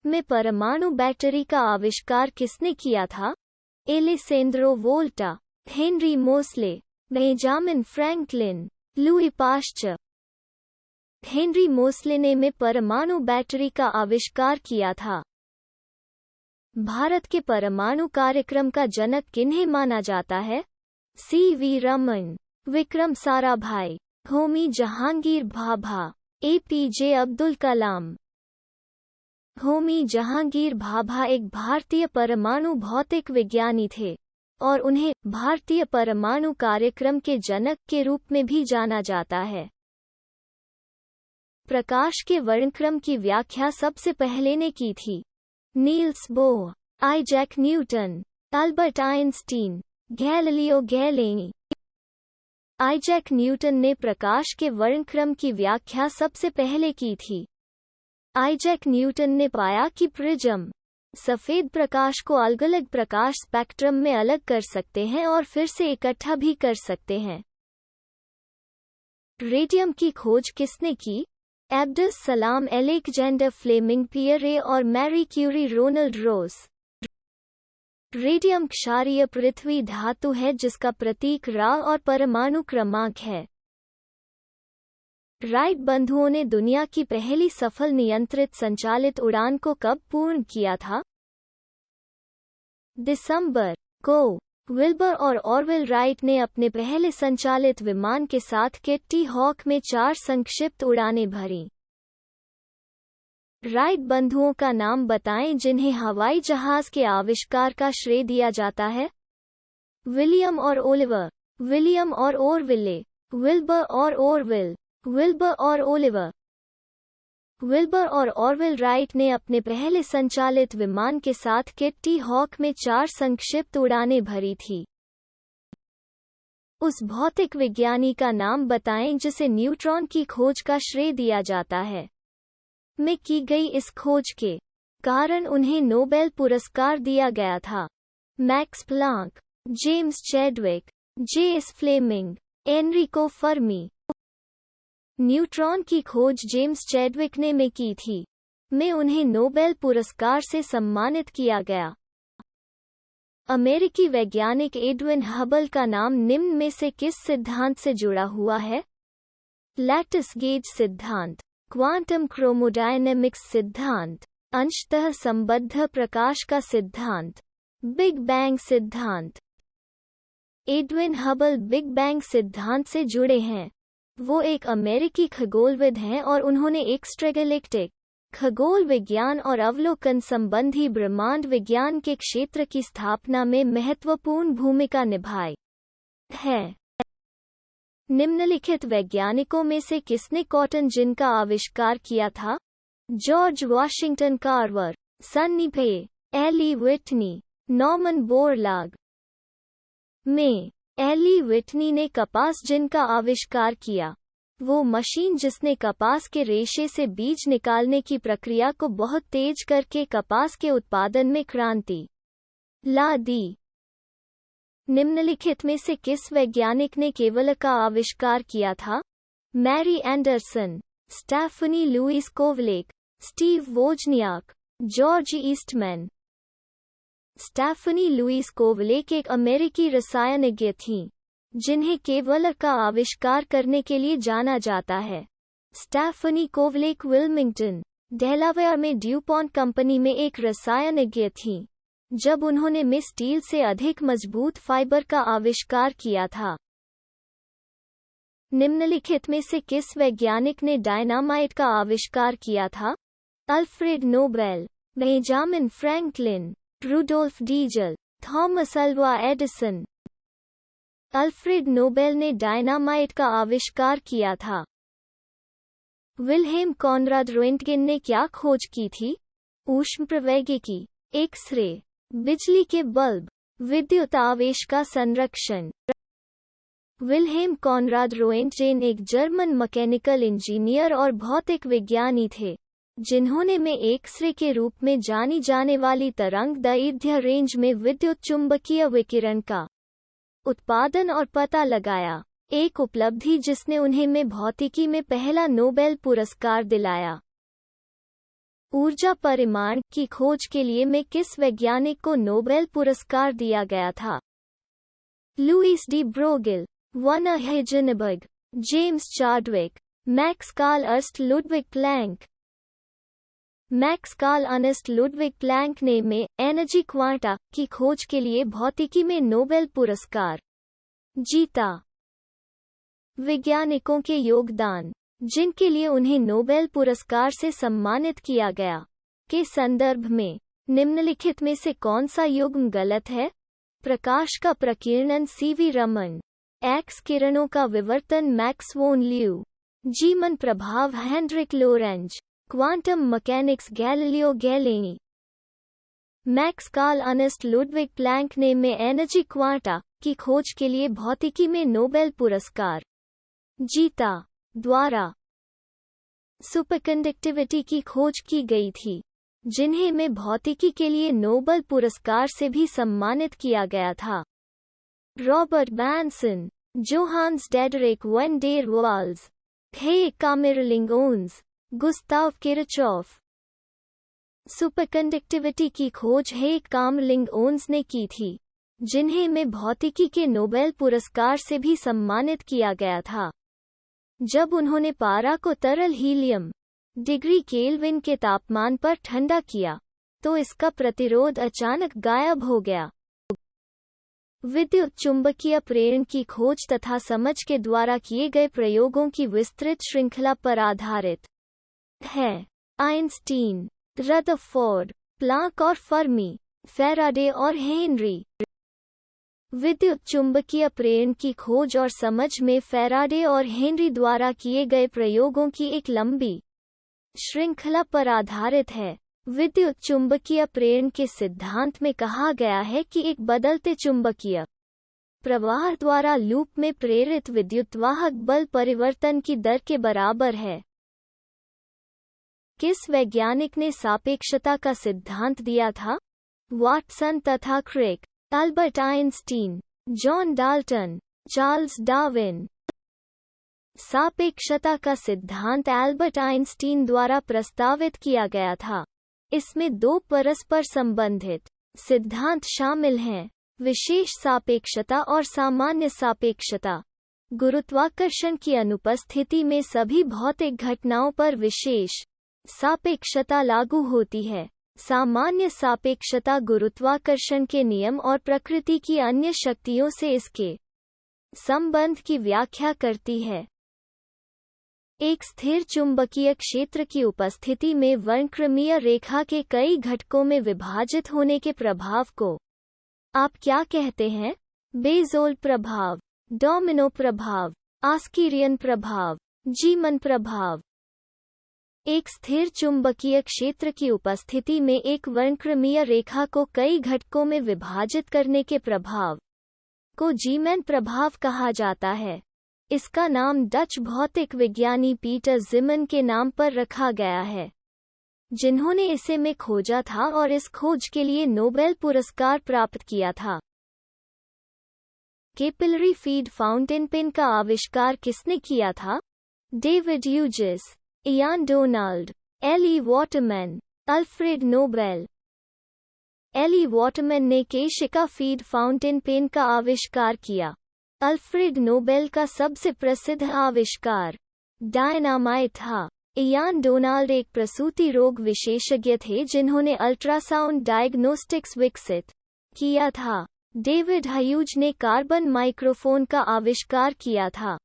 में परमाणु बैटरी का आविष्कार किसने किया था? Alessandro Volta, Henry Moseley, Benjamin Franklin, Louis Pasteur. Henry Moseley ने में परमाणु बैटरी का आविष्कार किया था। भारत के परमाणु कार्यक्रम का जनक किन्हें माना जाता है? सी.वी. रमन, विक्रम साराभाई, होमी जहांगीर भाभा, ए.पी.जे. अब्दुल कलाम। होमी जहांगीर भाभा एक भारतीय परमाणु भौतिक विज्ञानी थे और उन्हें भारतीय परमाणु कार्यक्रम के जनक के रूप में भी जाना जाता है। प्रकाश के वर्णक्रम की व्याख्या सबसे पहले ने की थी Niels Bohr, Isaac Newton, Albert Einstein, Galileo Galilei. Isaac Newton ने प्रकाश के वर्णक्रम की व्याख्या सबसे पहले की थी। आइजैक न्यूटन ने पाया कि प्रिज्म सफेद प्रकाश को अलग अलग प्रकाश स्पेक्ट्रम में अलग कर सकते हैं और फिर से इकट्ठा भी कर सकते हैं। रेडियम की खोज किसने की? अब्दुस सलाम अलेक्जेंडर फ्लेमिंग पियरे और मैरी क्यूरी रोनाल्ड रोस। रेडियम क्षारीय पृथ्वी धातु है जिसका प्रतीक Ra और परमाणु क्रमांक है। राइट बंधुओं ने दुनिया की पहली सफल नियंत्रित संचालित उड़ान को कब पूर्ण किया था? दिसंबर को विल्बर और ऑरवेल राइट ने अपने पहले संचालित विमान के साथ किट्टी हॉक में 4 संक्षिप्त उड़ानें भरीं। राइट बंधुओं का नाम बताएं जिन्हें हवाई जहाज के आविष्कार का श्रेय दिया जाता है। विलियम और ओलिवर, विलियम और ओरविले, विल्बर और ओरविल, विल्बर और ओलिवर। विल्बर और ऑरवेल राइट ने अपने पहले संचालित विमान के साथ किट्टी हॉक में 4 संक्षिप्त उड़ानें भरी थी। उस भौतिक विज्ञानी का नाम बताएं जिसे न्यूट्रॉन की खोज का श्रेय दिया जाता है। में की गई इस खोज के कारण उन्हें नोबेल पुरस्कार दिया गया था। Max Planck, James Chadwick, J S. Fleming, Enrico Fermi. Neutron की खोज जेम्स चैडविक ने में की थी। में उन्हें नोबेल पुरस्कार से सम्मानित किया गया। अमेरिकी वैज्ञानिक एडविन हबल का नाम निम्न में से किस सिद्धांत से जुड़ा हुआ है? लैटिस गेज सिद्धांत, क्वांटम क्रोमोडायनेमिक्स सिद्धांत, अंशतः संबद्ध प्रकाश का सिद्धांत, बिग बैंग सिद्धांत। एडविन हबल बिग बैंग सिद्धांत से जुड़े हैं। वो एक अमेरिकी खगोलविद हैं और उन्होंने एक्स्ट्रागैलेक्टिक खगोल विज्ञान और अवलोकन संबंधी ब्रह्मांड विज्ञान के क्षेत्र की स्थापना में महत्वपूर्ण भूमिका निभाई है। निम्नलिखित वैज्ञानिकों में से किसने कॉटन जिन का आविष्कार किया था? जॉर्ज वॉशिंगटन कार्वर, सन्नी पे, एली व्हिटनी, नॉर्मन बोरलॉग। में एली व्हिटनी ने कपास जिन का आविष्कार किया। वो मशीन जिसने कपास के रेशे से बीज निकालने की प्रक्रिया को बहुत तेज करके कपास के उत्पादन में क्रांति ला दी। निम्नलिखित में से किस वैज्ञानिक ने केवल का आविष्कार किया था? Mary Anderson, Stephanie Louise Kwolek, Steve Wozniak, George Eastman. Stephanie Louise Kwolek एक अमेरिकी रसायनज्ञ थीं जिन्हें केवल का आविष्कार करने के लिए जाना जाता है। स्टेफनी कोवलेक विल्मिंगटन, डेलावेयर में ड्यूपॉन्ट कंपनी में एक रसायनज्ञ थीं जब उन्होंने में स्टील से अधिक मजबूत फाइबर का आविष्कार किया था। निम्नलिखित में से किस वैज्ञानिक ने डायनामाइट का आविष्कार किया था? Alfred Nobel, Benjamin Franklin, Rudolf Diesel, Thomas Alva Edison. Alfred Nobel ने डायनामाइट का आविष्कार किया था। विल्हेम कॉनराड रोएंटगेन ने क्या खोज की थी? ऊष्मप्रवैगिकी, एक्स-रे, बिजली के बल्ब, विद्युत आवेश का संरक्षण। विल्हेम कॉनराड रोएंटगेन एक जर्मन मैकेनिकल इंजीनियर और भौतिक विज्ञानी थे जिन्होंने में एक्स-रे के रूप में जानी जाने वाली तरंग दैर्ध्य रेंज में विद्युत चुंबकीय विकिरण का उत्पादन और पता लगाया, एक उपलब्धि जिसने उन्हें में भौतिकी में पहला नोबेल पुरस्कार दिलाया। ऊर्जा परिमाण की खोज के लिए में किस वैज्ञानिक को नोबेल पुरस्कार दिया गया था? Louis de Broglie, Werner Heisenberg, James Chadwick, Max Karl Ernst Ludwig Planck. Max Karl Ernst Ludwig Planck ने में एनर्जी क्वांटा की खोज के लिए भौतिकी में नोबेल पुरस्कार जीता। वैज्ञानिकों के योगदान जिनके लिए उन्हें नोबेल पुरस्कार से सम्मानित किया गया के संदर्भ में निम्नलिखित में से कौन सा युग्म गलत है? प्रकाश का प्रकीर्णन सीवी रमन, एक्स किरणों का विवर्तन मैक्स वोन ल्यू, जीमन प्रभाव Heinrich Lorentz, quantum mechanics Galileo Galilei. Max Karl Ernest Ludwig Planck ने में एनर्जी क्वांटा की खोज के लिए भौतिकी में नोबेल पुरस्कार जीता। द्वारा सुपरकंडक्टिविटी की खोज की गई थी, जिन्हें में भौतिकी के लिए नोबेल पुरस्कार से भी सम्मानित किया गया था। Robert Bunsen, Johannes Diderik van der Waals, Heike Kamerlingh Onnes, Gustav Kirchhoff. Superconductivity की खोज हे कामरलिंग ओन्स ने की थी, जिन्हें में भौतिकी के नोबेल पुरस्कार से भी सम्मानित किया गया था। जब उन्होंने पारा को तरल हीलियम डिग्री केल्विन के तापमान पर ठंडा किया, तो इसका प्रतिरोध अचानक गायब हो गया। विद्युत चुंबकीय प्रेरण की खोज तथा समझ के द्वारा किए गए प्रयोगों की विस्तृत श्रृंखला पर आधारित है। आइंस्टीन, रदरफोर्ड, प्लांक और फर्मी, फैराडे और हेनरी। विद्युत चुंबकीय प्रेरण की खोज और समझ में फैराडे और हेनरी द्वारा किए गए प्रयोगों की एक लंबी श्रृंखला पर आधारित है। विद्युत चुंबकीय प्रेरण के सिद्धांत में कहा गया है कि एक बदलते चुंबकीय प्रवाह द्वारा लूप में प्रेरित विद्युतवाहक बल परिवर्तन की दर के बराबर है। किस वैज्ञानिक ने सापेक्षता का सिद्धांत दिया था? वाटसन तथा Crick, Albert Einstein, John Dalton, Charles Darwin. सापेक्षता का सिद्धांत अल्बर्ट आइंस्टीन द्वारा प्रस्तावित किया गया था। इसमें दो परस्पर संबंधित सिद्धांत शामिल हैं, विशेष सापेक्षता और सामान्य सापेक्षता। गुरुत्वाकर्षण की अनुपस्थिति में सभी भौतिक घटनाओं पर विशेष सापेक्षता लागू होती है। सामान्य सापेक्षता गुरुत्वाकर्षण के नियम और प्रकृति की अन्य शक्तियों से इसके संबंध की व्याख्या करती है। एक स्थिर चुंबकीय क्षेत्र की उपस्थिति में वर्णक्रमीय रेखा के कई घटकों में विभाजित होने के प्रभाव को आप क्या कहते हैं? बेजोल प्रभाव, डोमिनो प्रभाव, आस्कीरियन प्रभाव, जीमन प्रभाव। एक स्थिर चुंबकीय क्षेत्र की उपस्थिति में एक वर्णक्रमीय रेखा को कई घटकों में विभाजित करने के प्रभाव को जीमैन प्रभाव कहा जाता है। इसका नाम डच भौतिक विज्ञानी पीटर ज़िमन के नाम पर रखा गया है, जिन्होंने इसे में खोजा था और इस खोज के लिए नोबेल पुरस्कार प्राप्त किया था। कैपिलरी फीड फाउंटेन पेन का आविष्कार किसने किया था? David Hughes, Ian Donald, Eli Waterman, Alfred Nobel. Eli Waterman ने केशिका फीड फाउंटेन पेन का आविष्कार किया। अल्फ्रेड नोबेल का सबसे प्रसिद्ध आविष्कार डायनामाइट था। इयान डोनाल्ड एक प्रसूति रोग विशेषज्ञ थे जिन्होंने अल्ट्रासाउंड डायग्नोस्टिक्स विकसित किया था। डेविड ह्यूज ने कार्बन माइक्रोफोन का आविष्कार किया था।